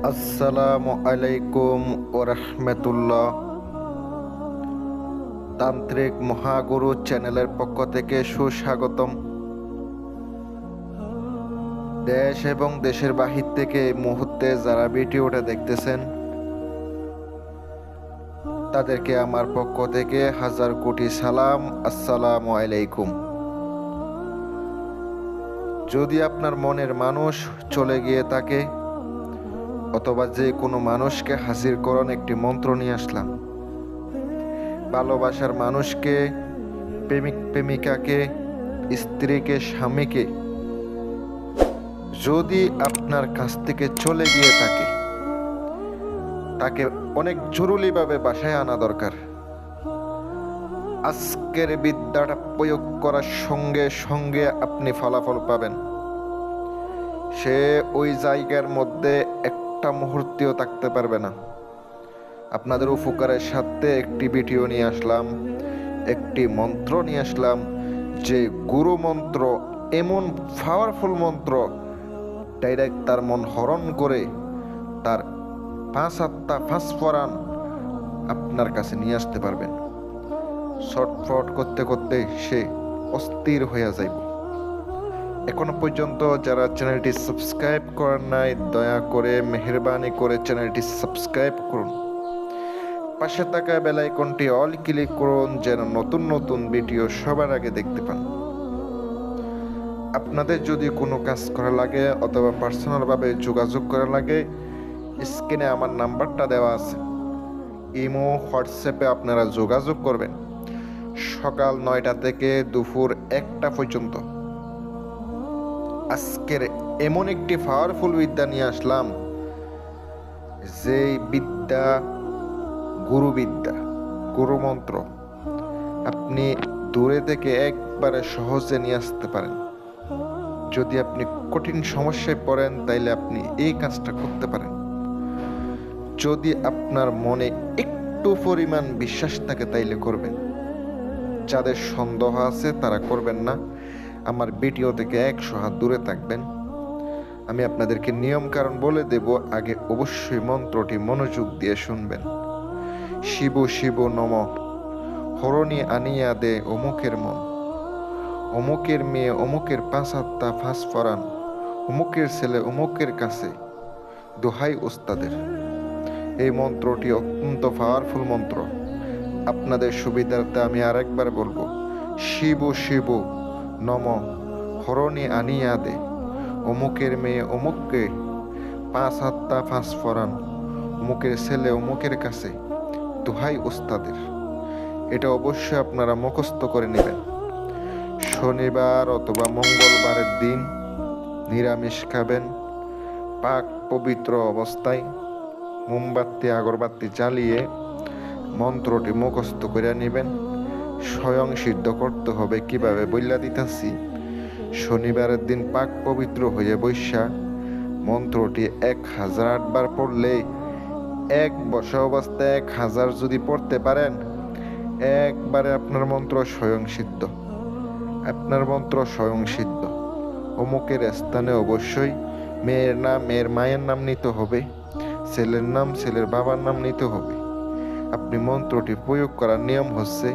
আসসালামু আলাইকুম ওরহমতুল্লাহ। তান্ত্রিক মহাগুরু চ্যানেলের পক্ষ থেকে সুস্বাগতম। দেশ এবং দেশের বাহির থেকে এই মুহূর্তে যারা ভিডিওটা দেখতেছেন তাদেরকে আমার পক্ষ থেকে হাজার কোটি সালাম। আসসালামু আলাইকুম। যদি আপনার মনের মানুষ চলে গিয়ে থাকে অথবা যে কোনো মানুষকে হাজির করণ একটি মন্ত্র নিয়ে আসলাম। ভালোবাসার মানুষকে, প্রেমিক প্রেমিকাকে, স্ত্রীকে, স্বামীকে যদি আপনার কাছ থেকে চলে গিয়ে থাকে তাকে অনেক জরুরিভাবে বাসায় আনা দরকার। আজকের বিদ্যাটা প্রয়োগ করার সঙ্গে সঙ্গে আপনি ফলাফল পাবেন। সে ওই জায়গার মধ্যে একটা মুহূর্তেও থাকতে পারবে না। আপনাদের উপকারের সাথে একটি ভিডিও নিয়ে আসলাম, একটি মন্ত্র নিয়ে আসলাম, যে গুরু মন্ত্র এমন পাওয়ারফুল মন্ত্র, ডাইরেক্ট তার মন হরণ করে তার 5 ফরান আপনার কাছে নিয়ে আসতে পারবেন। ছটফট করতে করতে সে অস্থির হয়ে যাইব। এখনো পর্যন্ত যারা চ্যানেলটি সাবস্ক্রাইব করেন নাই, দয়া করে মেহেরবানি করে চ্যানেলটি সাবস্ক্রাইব করুন। পাশে থাকা বেল আইকনটি অল ক্লিক করুন যেন নতুন নতুন ভিডিও সবার আগে দেখতে পান। আপনাদের যদি কোনো কাজ করা লাগে অথবা পার্সোনালভাবে যোগাযোগ করা লাগে, স্ক্রিনে আমার নাম্বারটা দেওয়া আছে। ইমো, হোয়াটসঅ্যাপে আপনারা যোগাযোগ করবেন সকাল 9টা থেকে দুপুর 1টা পর্যন্ত। আজকের এমন একটি পাওয়ারফুল বিদ্যা নিয়ে আসলাম, যেই বিদ্যা গুরুবিদ্যা, গুরুমন্ত্র আপনি দূরে থেকে একবারে সহজে নিয়ে আসতে পারেন। যদি আপনি কঠিন সমস্যায় পড়েন তাইলে আপনি এই কাজটা করতে পারেন। যদি আপনার মনে একটু পরিমাণ বিশ্বাস থাকে তাইলে করবেন। যাদের সন্দেহ আছে তারা করবেন না। আমার ভিডিও থেকে 100 হাত দূরে থাকবেন। আমি আপনাদেরকে নিয়ম কারণ বলে দেব, আগে অবশ্যই মন্ত্রটি মনোযোগ দিয়ে শুনবেন। শিব শিব নম, হরণী আনিয়া দে অমুকের মন, অমুকের মেয়ে অমুকের 5 ফরান, অমুকের ছেলে অমুকের কাছে, দোহাই ওস্তাদের। এই মন্ত্রটি অত্যন্ত পাওয়ারফুল মন্ত্র। আপনাদের সুবিধার্থে আমি আরেকবার বলবো, শিব শিব নম, হরণী আনিয়া দে অমুকের মেয়ে অমুককে 5 ফরান, অমুকের ছেলে অমুকের কাছে, দোহাই ওস্তাদের। এটা অবশ্যই আপনারা মুখস্থ করে নেবেন। শনিবার অথবা মঙ্গলবারের দিন নিরামিষ খাবেন। পাক পবিত্র অবস্থায় মোমবাতি আগরবাতি জ্বালিয়ে মন্ত্রটি মুখস্থ করে নেবেন। স্বয়ং সিদ্ধ করতে হবে, কিভাবে বইলা দিতেছি। শনিবারের দিন পাক পবিত্র হয়ে বৈশা মন্ত্রটি 1008 বার পড়লে, এক বসা অবস্থায় 1000 যদি পড়তে পারেন, একবারে আপনার মন্ত্র স্বয়ং সিদ্ধ। আপনার মন্ত্র স্বয়ং সিদ্ধ। অমুকের স্থানে অবশ্যই মেয়ের নাম মেয়ের মায়ের নাম নিতে হবে, ছেলের নাম ছেলের বাবার নাম নিতে হবে। আপনি মন্ত্রটি প্রয়োগ করার নিয়ম হচ্ছে,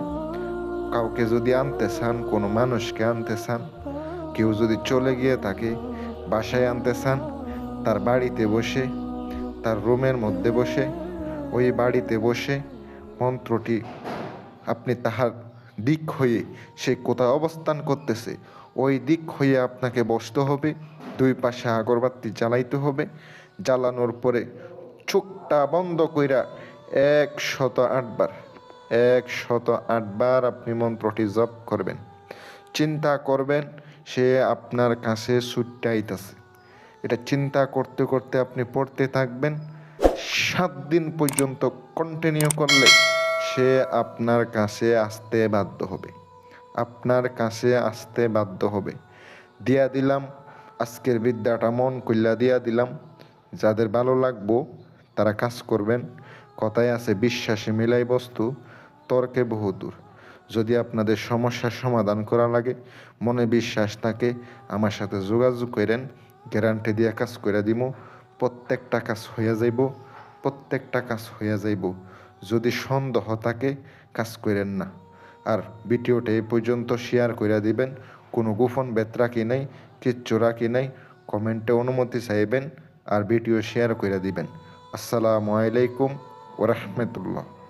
কাউকে যদি আনতে চান, কোনো মানুষকে আনতে চান, কেউ যদি চলে গিয়ে থাকে বাসায় আনতে চান, তার বাড়িতে বসে, তার রুমের মধ্যে বসে, ওই বাড়িতে বসে মন্ত্রটি আপনি তাহার দিক হয়ে, সে কোথায় অবস্থান করতেছে ওই দিক হয়ে আপনাকে বসতে হবে। 2 পাশে আগরবাতি জ্বালাইতে হবে। জ্বালানোর পরে চোখটা বন্ধ কইরা 108 বার, 108 বার আপনি মন্ত্রটি জপ করবেন। চিন্তা করবেন সে আপনার কাছে ছুটে আইতাছে। এটা চিন্তা করতে করতে আপনি পড়তে থাকবেন। 7 দিন পর্যন্ত কন্টিনিউ করলে সে আপনার কাছে আসতে বাধ্য হবে। আপনার কাছে আসতে বাধ্য হবে। দিয়া দিলাম আজকের বিদ্যাটা, মন কইলা দিয়া দিলাম। যাদের ভালো লাগবো তারা কাজ করবেন। কথায় আছে, বিশ্বাসে মিলাই বস্তু, তর্কে বহুদূর। যদি আপনাদের সমস্যার সমাধান করা লাগে, মনে বিশ্বাস থাকে, আমার সাথে যোগাযোগ করেন। গ্যারান্টি দিয়ে কাজ করে দিব। প্রত্যেকটা কাজ হইয়া যাইব, প্রত্যেকটা কাজ হইয়া যাইব। যদি সন্দেহ থাকে কাজ করেন না। আর ভিডিওটা এই পর্যন্ত শেয়ার করে দিবেন। কোনো গোপন বেত্রা কি নাই, কিচ্ছু রাখি নাই। কমেন্টে অনুমতি চাইবেন আর ভিডিও শেয়ার করে দিবেন। আসসালামু আলাইকুম ওয়া রাহমাতুল্লাহ।